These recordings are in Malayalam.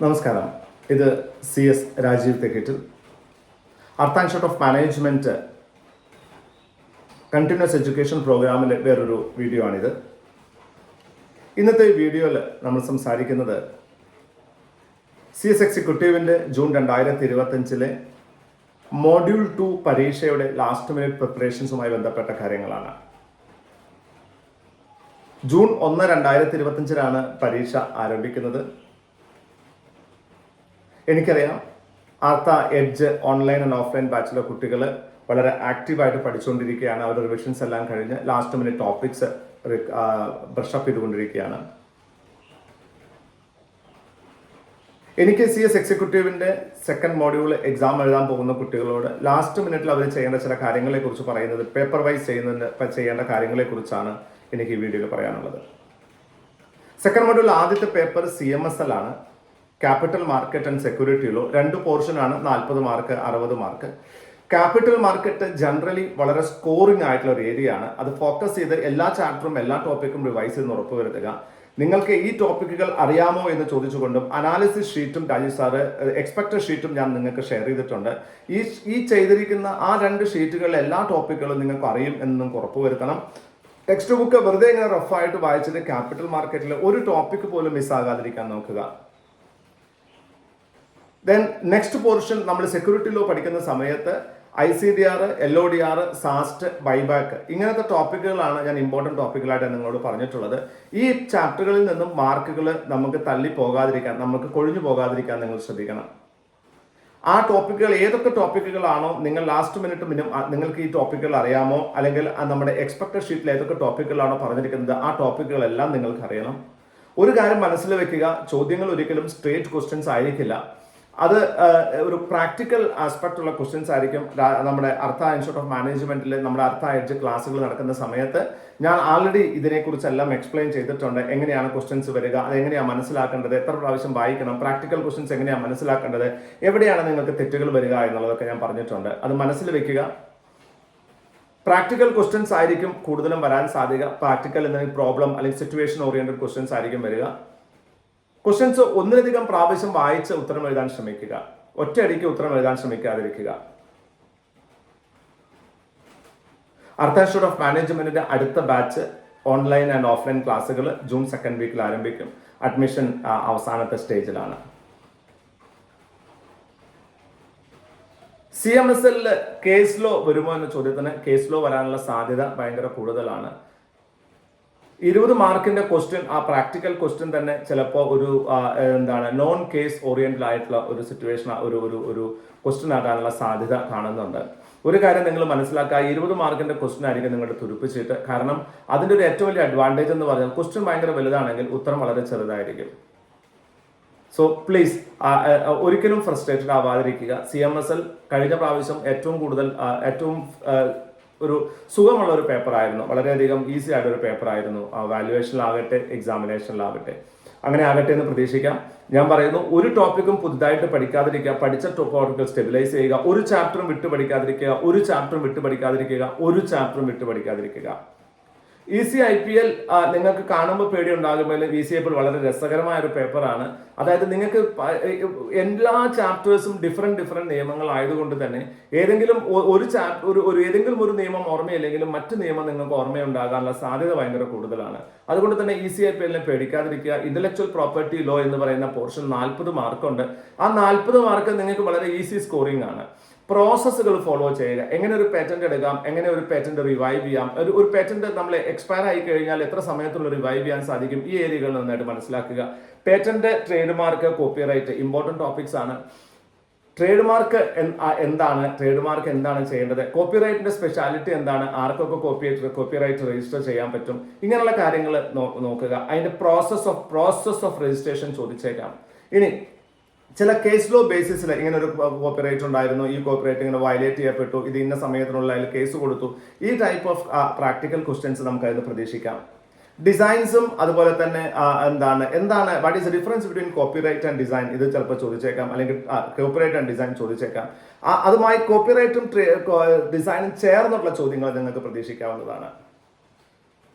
നമസ്കാരം. ഇത് CS രാജീവ് തെക്കേറ്റിൽ അർത്ത് and short of management continuous education പ്രോഗ്രാമിലെ വേറൊരു വീഡിയോ ആണിത്. ഇന്നത്തെ വീഡിയോയിൽ നമ്മൾ സംസാരിക്കുന്നത് CS എക്സിക്യൂട്ടീവിൻ്റെ ജൂൺ 2025 മോഡ്യൂൾ 2 പരീക്ഷയുടെ ലാസ്റ്റ് മിനിറ്റ് പ്രിപ്പറേഷൻസുമായി ബന്ധപ്പെട്ട കാര്യങ്ങളാണ്. ജൂൺ 1, 2025 പരീക്ഷ ആരംഭിക്കുന്നത്. എനിക്കറിയാം ആർത്ത എഡ്ജ് ഓൺലൈൻ ആൻഡ് ഓഫ്ലൈൻ ബാച്ചിലെ കുട്ടികൾ വളരെ ആക്റ്റീവായിട്ട് പഠിച്ചുകൊണ്ടിരിക്കുകയാണ്. അവരുടെ റിവിഷൻസ് എല്ലാം കഴിഞ്ഞ് ലാസ്റ്റ് മിനിറ്റ് ടോപ്പിക്സ് ബ്രഷപ്പ് ചെയ്തുകൊണ്ടിരിക്കുകയാണ്. എനിക്ക് CS എക്സിക്യൂട്ടീവിൻ്റെ സെക്കൻഡ് മോഡ്യൂൾ എക്സാം എഴുതാൻ പോകുന്ന കുട്ടികളോട് ലാസ്റ്റ് മിനിറ്റിൽ അവർ ചെയ്യേണ്ട ചില കാര്യങ്ങളെക്കുറിച്ച് പറയുന്നത്, പേപ്പർ വൈസ് ചെയ്യേണ്ട കാര്യങ്ങളെക്കുറിച്ചാണ് എനിക്ക് ഈ വീഡിയോയിൽ പറയാനുള്ളത്. സെക്കൻഡ് മോഡ്യൂൾ ആദ്യത്തെ പേപ്പർ CMSL ആണ്. ക്യാപിറ്റൽ മാർക്കറ്റ് ആൻഡ് സെക്യൂരിറ്റിയിലോ 2 പോർഷനാണ്, 40 mark 60 mark. Capital market generally വളരെ സ്കോറിംഗ് ആയിട്ടുള്ള ഒരു ഏരിയ ആണ്. അത് ഫോക്കസ് ചെയ്ത് എല്ലാ ചാപ്റ്ററും എല്ലാ ടോപ്പിക്കും റിവൈസ് ചെയ്ത് ഉറപ്പുവരുത്തുക. നിങ്ങൾക്ക് ഈ ടോപ്പിക്കുകൾ അറിയാമോ എന്ന് ചോദിച്ചുകൊണ്ടും അനാലിസിസ് ഷീറ്റും രാജീവ് സാറ് എക്സ്പെക്ടഡ് ഷീറ്റും ഞാൻ നിങ്ങൾക്ക് ഷെയർ ചെയ്തിട്ടുണ്ട്. ഈ ചെയ്തിരിക്കുന്ന ആ 2 ഷീറ്റുകളിലെ എല്ലാ ടോപ്പിക്കുകളും നിങ്ങൾക്ക് അറിയും എന്ന് നിങ്ങൾക്ക് ഉറപ്പുവരുത്തണം. ടെക്സ്റ്റ് ബുക്ക് വെറുതെ ഇങ്ങനെ റഫായിട്ട് വായിച്ചിട്ട് ക്യാപിറ്റൽ മാർക്കറ്റിൽ ഒരു ടോപ്പിക്ക് പോലും മിസ്സാകാതിരിക്കാൻ നോക്കുക. ദെൻ നെക്സ്റ്റ് പോർഷൻ നമ്മൾ സെക്യൂരിറ്റി ലോ പഠിക്കുന്ന സമയത്ത് ICDR, LODR, സാസ്റ്റ്, ബൈബാക്ക് ഇങ്ങനത്തെ ടോപ്പിക്കുകളാണ് ഞാൻ ഇമ്പോർട്ടൻറ്റ് ടോപ്പിക്കുകളായിട്ട് നിങ്ങളോട് പറഞ്ഞിട്ടുള്ളത്. ഈ ചാപ്റ്ററുകളിൽ നിന്നും മാർക്കുകൾ നമുക്ക് തള്ളി പോകാതിരിക്കാൻ, നമുക്ക് കൊഴിഞ്ഞു പോകാതിരിക്കാൻ നിങ്ങൾ ശ്രദ്ധിക്കണം. ആ ടോപ്പിക്കുകൾ ഏതൊക്കെ ടോപ്പിക്കുകളാണോ നിങ്ങൾ ലാസ്റ്റ് മിനിറ്റ് നിങ്ങൾക്ക് ഈ ടോപ്പിക്കുകൾ അറിയാമോ, അല്ലെങ്കിൽ നമ്മുടെ എക്സ്പെക്ടഡ് ഷീറ്റിൽ ഏതൊക്കെ ടോപ്പിക്കുകളാണോ പറഞ്ഞിരിക്കുന്നത് ആ ടോപ്പിക്കുകളെല്ലാം നിങ്ങൾക്ക് അറിയണം. ഒരു കാര്യം മനസ്സിൽ വെക്കുക, ചോദ്യങ്ങൾ ഒരിക്കലും സ്ട്രേറ്റ് ക്വസ്റ്റ്യൻസ് ആയിരിക്കില്ല. അത് ഒരു പ്രാക്ടിക്കൽ ആസ്പെക്ട് ഉള്ള ക്വസ്റ്റ്യൻസ് ആയിരിക്കും. നമ്മുടെ അർത്ത ഇൻസ്റ്റിറ്റ്യൂട്ട് ഓഫ് മാനേജ്മെന്റിൽ നമ്മുടെ അർത്ത എഡ്ജ് ക്ലാസ്സുകൾ നടക്കുന്ന സമയത്ത് ഞാൻ ആൾറെഡി ഇതിനെക്കുറിച്ചെല്ലാം എക്സ്പ്ലെയിൻ ചെയ്തിട്ടുണ്ട്. എങ്ങനെയാണ് ക്വസ്റ്റ്യൻസ് വരിക, അതെങ്ങനെയാണ് മനസ്സിലാക്കേണ്ടത്, എത്ര പ്രാവശ്യം വായിക്കണം, പ്രാക്ടിക്കൽ ക്വസ്റ്റ്യൻസ് എങ്ങനെയാണ് മനസ്സിലാക്കേണ്ടത്, എവിടെയാണ് നിങ്ങൾക്ക് തെറ്റുകൾ വരിക എന്നുള്ളതൊക്കെ ഞാൻ പറഞ്ഞിട്ടുണ്ട്. അത് മനസ്സിൽ വെക്കുക. പ്രാക്ടിക്കൽ ക്വസ്റ്റ്യൻസ് ആയിരിക്കും കൂടുതലും വരാൻ സാധ്യത. പ്രാക്ടിക്കൽ എന്തെങ്കിലും പ്രോബ്ലം അല്ലെങ്കിൽ സിറ്റുവേഷൻ ഓറിയന്റഡ് ക്വസ്റ്റ്യൻസ് ആയിരിക്കും വരിക. ക്വസ്റ്റ്യൻസ് ഒന്നിലധികം പ്രാവശ്യം വായിച്ച് ഉത്തരം എഴുതാൻ ശ്രമിക്കുക. ഒറ്റയടിക്ക് ഉത്തരം എഴുതാൻ ശ്രമിക്കാതിരിക്കുക. അർത്ത് ഇൻസ്റ്റിറ്റ്യൂട്ട് ഓഫ് മാനേജ്മെന്റിന്റെ അടുത്ത ബാച്ച് ഓൺലൈൻ ആൻഡ് ഓഫ്ലൈൻ ക്ലാസ്സുകൾ ജൂൺ 2nd വീക്കിൽ ആരംഭിക്കും. അഡ്മിഷൻ അവസാനത്തെ സ്റ്റേജിലാണ്. CMSL കേസ് ലോ വരുമോ എന്ന ചോദ്യത്തിന് കേസ് ലോ വരാനുള്ള സാധ്യത ഭയങ്കര കൂടുതലാണ്. 20 മാർക്കിന്റെ ക്വസ്റ്റ്യൻ, ആ പ്രാക്ടിക്കൽ ക്വസ്റ്റ്യൻ തന്നെ ചിലപ്പോൾ ഒരു നോൺ കേസ് ഓറിയന്റഡ് ആയിട്ടുള്ള ഒരു സിറ്റുവേഷൻ, ഒരു ക്വസ്റ്റ്യൻ ആകാനുള്ള സാധ്യത കാണുന്നുണ്ട്. ഒരു കാര്യം നിങ്ങൾ മനസ്സിലാക്കുക, 20 മാർക്കിന്റെ ക്വസ്റ്റ്യൻ ആയിരിക്കും നിങ്ങളുടെ തുരുപ്പിച്ചിട്ട്. കാരണം അതിന്റെ ഒരു ഏറ്റവും വലിയ അഡ്വാൻറ്റേജ് എന്ന് പറഞ്ഞാൽ ക്വസ്റ്റ്യൻ ഭയങ്കര വലുതാണെങ്കിൽ ഉത്തരം വളരെ ചെറുതായിരിക്കും. സോ പ്ലീസ് ഒരിക്കലും ഫ്രസ്ട്രേറ്റഡ് ആവാതിരിക്കുക. CMSL കഴിഞ്ഞ പ്രാവശ്യം ഏറ്റവും ഒരു സുഖമുള്ള ഒരു പേപ്പറായിരുന്നു. വളരെയധികം ഈസി ആയിട്ടൊരു പേപ്പറായിരുന്നു. വാല്യുവേഷനിലാകട്ടെ എക്സാമിനേഷനിലാകട്ടെ. അങ്ങനെ ആകട്ടെ എന്ന് പ്രതീക്ഷിക്കാം. ഞാൻ പറയുന്നു, ഒരു ടോപ്പിക്കും പുതുതായിട്ട് പഠിക്കാതിരിക്കുക. പഠിച്ച ടോപ്പിക്കുകൾ സ്റ്റെബിലൈസ് ചെയ്യുക. ഒരു ചാപ്റ്ററും വിട്ടു പഠിക്കാതിരിക്കുക. ECIPL നിങ്ങൾക്ക് കാണുമ്പോൾ പേടി ഉണ്ടാകുമെങ്കിലും ECIPL വളരെ രസകരമായ ഒരു പേപ്പറാണ്. അതായത് നിങ്ങൾക്ക് എല്ലാ ചാപ്റ്റേഴ്സും ഡിഫറെന്റ് നിയമങ്ങൾ ആയതുകൊണ്ട് തന്നെ ഏതെങ്കിലും ഒരു നിയമം ഓർമ്മയില്ലെങ്കിലും മറ്റു നിയമം നിങ്ങൾക്ക് ഓർമ്മയുണ്ടാകാനുള്ള സാധ്യത ഭയങ്കര കൂടുതലാണ്. അതുകൊണ്ട് തന്നെ ECIPL പേടിക്കാതിരിക്കുക. ഇന്റലക്ച്വൽ പ്രോപ്പർട്ടി ലോ എന്ന് പറയുന്ന പോർഷൻ 40 മാർക്കുണ്ട്. ആ 40 മാർക്ക് നിങ്ങൾക്ക് വളരെ ഈസി സ്കോറിംഗ് ആണ്. പ്രോസസ്സുകൾ ഫോളോ ചെയ്യുക. എങ്ങനെ ഒരു പേറ്റന്റ് എടുക്കാം, എങ്ങനെ ഒരു പേറ്റന്റ് റിവൈവ് ചെയ്യാം, ഒരു പേറ്റന്റ് നമ്മൾ എക്സ്പയർ ആയി കഴിഞ്ഞാൽ എത്ര സമയത്തുള്ള റിവൈവ് ചെയ്യാൻ സാധിക്കും, ഈ ഏരിയകൾ നന്നായിട്ട് മനസ്സിലാക്കുക. Patent, trade mark, copyright important topics ആണ്. ട്രേഡ് മാർക്ക് എന്താണ് ചെയ്യേണ്ടത്, കോപ്പിറൈറ്റിന്റെ സ്പെഷ്യാലിറ്റി എന്താണ്, ആർക്കൊക്കെ കോപ്പിറൈറ്റ് രജിസ്റ്റർ ചെയ്യാൻ പറ്റും, ഇങ്ങനെയുള്ള കാര്യങ്ങൾ നോക്കുക. അതിന്റെ പ്രോസസ് ഓഫ് രജിസ്ട്രേഷൻ ചോദിച്ചേക്കാം. ഇനി ചില കേസ് ലോ ബേസിസിൽ ഇങ്ങനെ ഒരു കോപ്പിറൈറ്റ് ഉണ്ടായിരുന്നു, ഈ കോപ്പിറൈറ്റ് ഇങ്ങനെ വയലേറ്റ് ചെയ്യപ്പെട്ടു, ഇത് ഇന്ന സമയത്തിനുള്ള കേസ് കൊടുത്തു, ഈ ടൈപ്പ് ഓഫ് പ്രാക്ടിക്കൽ ക്വസ്റ്റ്യൻസ് നമുക്ക് അതിന് പ്രതീക്ഷിക്കാം. ഡിസൈൻസും അതുപോലെ തന്നെ what is the difference between copyright and design, ഇത് ചിലപ്പോൾ ചോദിച്ചേക്കാം. അല്ലെങ്കിൽ കോപ്പിറൈറ്റ് ആൻഡ് ഡിസൈൻ ചോദിച്ചേക്കാം. അതുമായി കോപ്പിറൈറ്റും ഡിസൈനും ചേർന്നുള്ള ചോദ്യങ്ങൾ നിങ്ങൾക്ക് പ്രതീക്ഷിക്കാവുന്നതാണ്.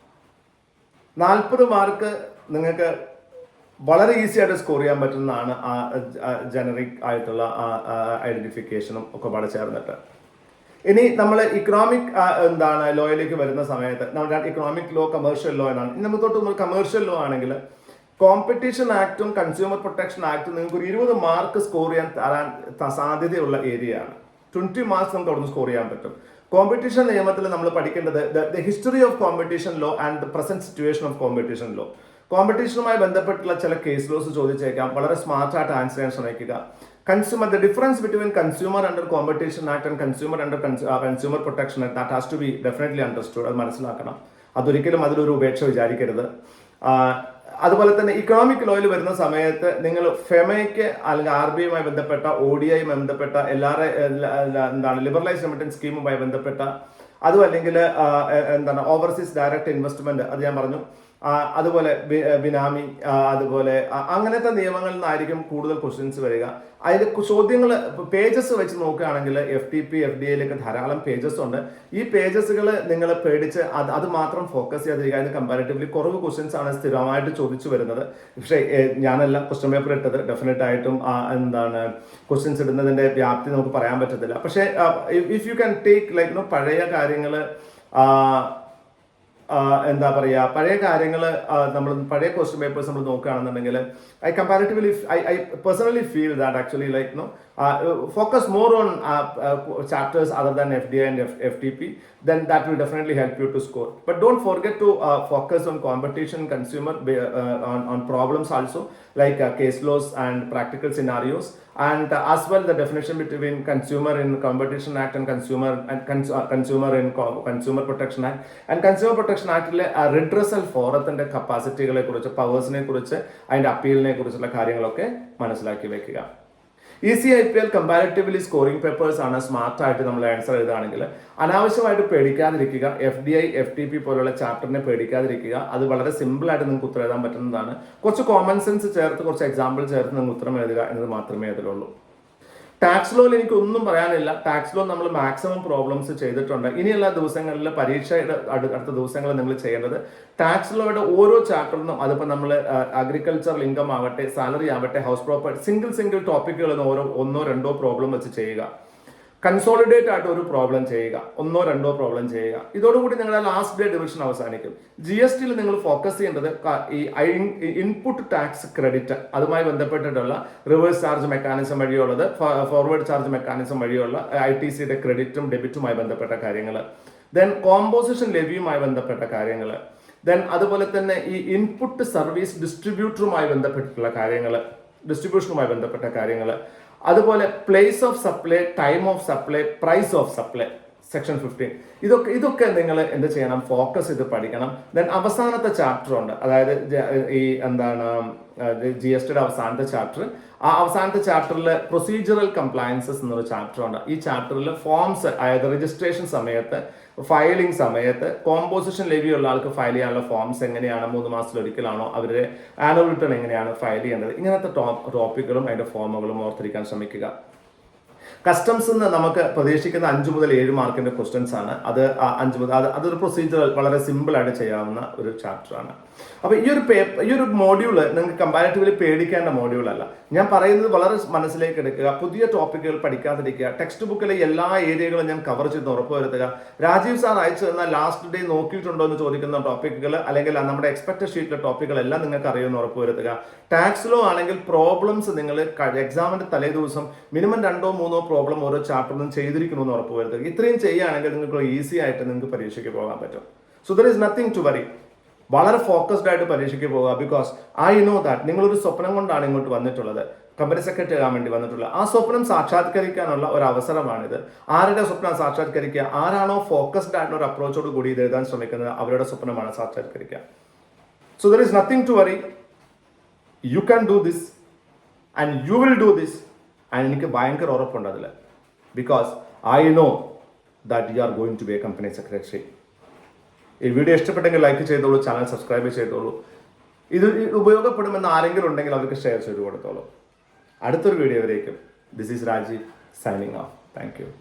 40 മാർക്ക് നിങ്ങൾക്ക് വളരെ ഈസി ആയിട്ട് സ്കോർ ചെയ്യാൻ പറ്റുന്നതാണ് ആ ജനറിക് ആയിട്ടുള്ള ഐഡന്റിഫിക്കേഷനും ഒക്കെ വളരെ ചേർന്നിട്ട്. ഇനി നമ്മൾ ഇക്കണോമിക് ലോയിലേക്ക് വരുന്ന സമയത്ത് നമ്മുടെ ഇക്കണോമിക് ലോ, കമേഴ്ഷ്യൽ ലോ എന്നാണ്. ഇനി നമ്മൾ കമേഴ്ഷ്യൽ ലോ ആണെങ്കിൽ കോമ്പറ്റീഷൻ ആക്ടും കൺസ്യൂമർ പ്രൊട്ടക്ഷൻ ആക്ടും നിങ്ങൾക്ക് ഒരു 20 മാർക്ക് സ്കോർ ചെയ്യാൻ തരാൻ സാധ്യതയുള്ള ഏരിയയാണ്. 20 മാർക്സ് നമുക്ക് അവിടെ നിന്ന് സ്കോർ ചെയ്യാൻ പറ്റും. കോമ്പറ്റീഷൻ നിയമത്തിൽ നമ്മൾ പഠിക്കേണ്ടത് the history of competition law and the present situation of competition law. കോമ്പറ്റീഷനുമായി ബന്ധപ്പെട്ടുള്ള ചില കേസ് ലോസ് ചോദിച്ചേക്കാം. വളരെ സ്മാർട്ടായിട്ട് ആൻസർ ചെയ്യാൻ ശ്രമിക്കുക. The difference between consumer under competition act and consumer under consumer protection act that has to be definitely understood. അത് മനസ്സിലാക്കണം. അതൊരിക്കലും അതിലൊരു ഉപേക്ഷ വിചാരിക്കരുത്. അതുപോലെ തന്നെ ഇക്കണോമിക് ലോയിൽ വരുന്ന സമയത്ത് നിങ്ങൾ ഫെമയ്ക്ക് അല്ലെങ്കിൽ RBIയുമായി ബന്ധപ്പെട്ട, ODIയുമായി ബന്ധപ്പെട്ട ലിബറലൈസ് റെമിറ്റൻസ് സ്കീമുമായി ബന്ധപ്പെട്ട, അതും അല്ലെങ്കിൽ ഓവർസീസ് ഡയറക്റ്റ് ഇൻവെസ്റ്റ്മെന്റ്, അത് ഞാൻ പറഞ്ഞു. അതുപോലെ ബിനാമി, അതുപോലെ അങ്ങനത്തെ നിയമങ്ങളിൽ നിന്നായിരിക്കും കൂടുതൽ ക്വസ്റ്റ്യൻസ് വരിക. അതിൽ ചോദ്യങ്ങൾ പേജസ് വെച്ച് നോക്കുകയാണെങ്കിൽ FTP, FDAയിലൊക്കെ ധാരാളം പേജസ് ഉണ്ട്. ഈ പേജസുകൾ നിങ്ങൾ പേടിച്ച് അത് മാത്രം ഫോക്കസ് ചെയ്യാതിരിക്കുക. അതിന് കമ്പാരിറ്റീവ്ലി കുറവ് ക്വസ്റ്റ്യൻസ് ആണ് സ്ഥിരമായിട്ട് ചോദിച്ചു വരുന്നത്. പക്ഷേ ഞാനല്ല ക്വസ്റ്റ്യൻ പേപ്പർ ഇട്ടത്. ഡെഫിനറ്റ് ആയിട്ടും ക്വസ്റ്റ്യൻസ് ഇടുന്നതിന്റെ വ്യാപ്തി നമുക്ക് പറയാൻ പറ്റത്തില്ല. പക്ഷേ ഇഫ് യു ക്യാൻ ടേക്ക് പഴയ കാര്യങ്ങൾ, എന്താ പറയുക, പഴയ കാര്യങ്ങൾ നമ്മൾ പഴയ ക്വസ്റ്റ്യൻ പേപ്പേഴ്സ് നമ്മൾ നോക്കുകയാണെന്നുണ്ടെങ്കിൽ I personally feel that actually focus more on chapters other than FDA and FTP, then that will definitely help you to score. But don't forget to focus on competition, consumer, on problems also, like case laws and practical scenarios, and as well the definition between consumer in competition act and consumer in consumer protection act. And consumer protection act redressal ഫോറത്തിന്റെ കപ്പാസിറ്റികളെ കുറിച്ച്, പവേഴ്സിനെ കുറിച്ച്, അതിന്റെ അപ്പീലിനെ കുറിച്ചുള്ള കാര്യങ്ങളൊക്കെ മനസ്സിലാക്കി വെക്കുക. ECIPL കമ്പാരിറ്റീവ്ലി സ്കോറിംഗ് പേപ്പേഴ്സ് ആണ്. സ്മാർട്ടായിട്ട് നമ്മൾ ആൻസർ എഴുതുകയാണെങ്കിൽ അനാവശ്യമായിട്ട് പേടിക്കാതിരിക്കുക. FDI, FTP പോലുള്ള ചാപ്റ്ററിനെ പേടിക്കാതിരിക്കുക. അത് വളരെ സിമ്പിൾ ആയിട്ട് നിങ്ങൾക്ക് ഉത്തരം എഴുതാൻ പറ്റുന്നതാണ്. കുറച്ച് കോമൺ സെൻസ് ചേർത്ത്, കുറച്ച് എക്സാമ്പിൾ ചേർത്ത് നിങ്ങൾ ഉത്തരം എഴുതുക എന്നത് മാത്രമേ അതിലുള്ളൂ. ടാക്സ് ലോയിൽ എനിക്കൊന്നും പറയാനില്ല. ടാക്സ് ലോ നമ്മൾ മാക്സിമം പ്രോബ്ലംസ് ചെയ്തിട്ടുണ്ട്. ഇനിയുള്ള ദിവസങ്ങളിൽ, പരീക്ഷയുടെ അടുത്ത ദിവസങ്ങളിൽ നിങ്ങൾ ചെയ്യേണ്ടത് ടാക്സ് ലോയുടെ ഓരോ ചാപ്റ്ററിനും, അതിപ്പോൾ നമ്മൾ അഗ്രികൾച്ചറൽ ഇൻകം ആവട്ടെ, സാലറി ആവട്ടെ, ഹൗസ് പ്രോപ്പർട്ടി, സിംഗിൾ ടോപ്പിക്കുകളിൽ നിന്ന് 1-2 പ്രോബ്ലം വെച്ച് ചെയ്യുക. കൺസോളിഡേറ്റ് ആയിട്ട് ഒരു പ്രോബ്ലം ചെയ്യുക, 1-2 പ്രോബ്ലം ചെയ്യുക. ഇതോടുകൂടി നിങ്ങളുടെ ലാസ്റ്റ് ഡേ ഡിവിഷൻ അവസാനിക്കും. GSTയിൽ നിങ്ങൾ ഫോക്കസ് ചെയ്യേണ്ടത് ഈ ഇൻപുട്ട് ടാക്സ് ക്രെഡിറ്റ്, അതുമായി ബന്ധപ്പെട്ടിട്ടുള്ള റിവേഴ്സ് ചാർജ് മെക്കാനിസം വഴിയുള്ളത്, ഫോർവേഡ് ചാർജ് മെക്കാനിസം വഴിയുള്ള ITCയുടെ ക്രെഡിറ്റും ഡെബിറ്റുമായി ബന്ധപ്പെട്ട കാര്യങ്ങൾ, ദെൻ കോമ്പോസിഷൻ ലെവിയുമായി ബന്ധപ്പെട്ട കാര്യങ്ങൾ, ദെൻ അതുപോലെ തന്നെ ഈ ഇൻപുട്ട് സർവീസ് ഡിസ്ട്രിബ്യൂഷനുമായി ബന്ധപ്പെട്ട കാര്യങ്ങൾ, അതുപോലെ place of supply, time of supply, price of supply, section 15. ഇതൊക്കെ നിങ്ങൾ എന്ത് ചെയ്യണം, ഫോക്കസ് ചെയ്ത് പഠിക്കണം. ദെൻ അവസാനത്തെ ചാപ്റ്റർ ഉണ്ട്, അതായത് ഈ GSTയുടെ അവസാനത്തെ ചാപ്റ്റർ. ആ അവസാനത്തെ ചാപ്റ്ററിൽ പ്രൊസീജിയറൽ കംപ്ലയൻസസ് എന്നൊരു ചാപ്റ്റർ ഉണ്ട്. ഈ ചാപ്റ്ററിൽ ഫോംസ്, അതായത് രജിസ്ട്രേഷൻ സമയത്ത്, ഫയലിംഗ് സമയത്ത്, കോമ്പോസിഷൻ ലെവി ഉള്ള ആൾക്ക് ഫയൽ ചെയ്യാനുള്ള ഫോംസ് എങ്ങനെയാണ്, 3 മാസത്തിലൊരിക്കലാണോ, അവരുടെ ആനുവൽ റിട്ടേൺ എങ്ങനെയാണ് ഫയൽ ചെയ്യേണ്ടത്, ഇങ്ങനത്തെ ടോപ്പിക്കുകളും അതിന്റെ ഫോമുകളും ഓർത്തിരിക്കാൻ ശ്രമിക്കുക. കസ്റ്റംസ് നിന്ന് നമുക്ക് പ്രതീക്ഷിക്കുന്ന 5 മുതൽ 7 മാർക്കിന്റെ ക്വസ്റ്റ്യൻസ് ആണ്. അതൊരു പ്രൊസീജിയറൽ, വളരെ സിമ്പിൾ ആയിട്ട് ചെയ്യാവുന്ന ഒരു ചാപ്റ്റർ ആണ്. അപ്പൊ ഈ ഒരു മോഡ്യൂള് നിങ്ങൾക്ക് കമ്പാരിറ്റീവ്ലി പേടിക്കേണ്ട മോഡ്യൂൾ അല്ല. ഞാൻ പറയുന്നത് വളരെ മനസ്സിലേക്ക് എടുക്കുക. പുതിയ ടോപ്പിക്കുകൾ പഠിക്കാതിരിക്കുക. ടെക്സ്റ്റ് ബുക്കിലെ എല്ലാ ഏരിയകളും ഞാൻ കവർ ചെയ്ത് ഉറപ്പുവരുത്തുക. രാജീവ് സാർ അയച്ചു തന്ന ലാസ്റ്റ് ഡേ നോക്കിയിട്ടുണ്ടോ എന്ന് ചോദിക്കുന്ന ടോപ്പിക്കുകൾ, അല്ലെങ്കിൽ നമ്മുടെ എക്സ്പെക്ടഡ് ഷീറ്റിലെ ടോപ്പിക്കുകളെല്ലാം നിങ്ങൾക്ക് അറിയുമെന്ന് ഉറപ്പുവരുത്തുക. ടാക്സ് ലോ ആണെങ്കിൽ പ്രോബ്ലംസ് നിങ്ങൾ എക്സാമിന്റെ തലേ ദിവസം മിനിമം 2-3 പ്രോബ്ലം ഓരോ ചാപ്റ്ററിലും ചെയ്തിരിക്കണമെന്ന് ഉറപ്പുവരുത്തുക. ഇത്രയും ചെയ്യുകയാണെങ്കിൽ നിങ്ങൾക്ക് ഈസി ആയിട്ട് നിങ്ങൾക്ക് പരീക്ഷയ്ക്ക് പോകാൻ പറ്റും. So there is nothing to worry. വളരെ ഫോക്കസ്ഡ് ആയിട്ട് പരീക്ഷയ്ക്ക് പോകുക. ബിക്കോസ് ഐ നോ ദാറ്റ് നിങ്ങളൊരു സ്വപ്നം കൊണ്ടാണ് ഇങ്ങോട്ട് വന്നിട്ടുള്ളത്, കമ്പനി സെക്രട്ടറി ആകാൻ വേണ്ടി വന്നിട്ടുള്ളത്. ആ സ്വപ്നം സാക്ഷാത്കരിക്കാനുള്ള ഒരു അവസരമാണിത്. ആരുടെ സ്വപ്നം സാക്ഷാത്കരിക്കുക? ആരാണോ ഫോക്കസ്ഡ് ആയിട്ടുള്ള ഒരു അപ്രോച്ചോട് കൂടി ഇത് എഴുതാൻ ശ്രമിക്കുന്നത്, അവരുടെ സ്വപ്നമാണ് സാക്ഷാത്കരിക്കുക. So there is nothing to worry. You can do this and you will do this. And എനിക്ക് ഭയങ്കര ഉറപ്പുണ്ട് അതിൽ. Because I know that you are going to be a company secretary. ഈ വീഡിയോ ഇഷ്ടപ്പെട്ടെങ്കിൽ ലൈക്ക് ചെയ്തോളൂ, ചാനൽ സബ്സ്ക്രൈബ് ചെയ്തോളൂ. ഇത് ഉപയോഗപ്പെടുമെന്ന് ആരെങ്കിലും ഉണ്ടെങ്കിൽ അവർക്ക് ഷെയർ ചെയ്ത് കൊടുത്തോളൂ. അടുത്തൊരു വീഡിയോ വരേക്കും. This is Rajeev signing off. Thank U.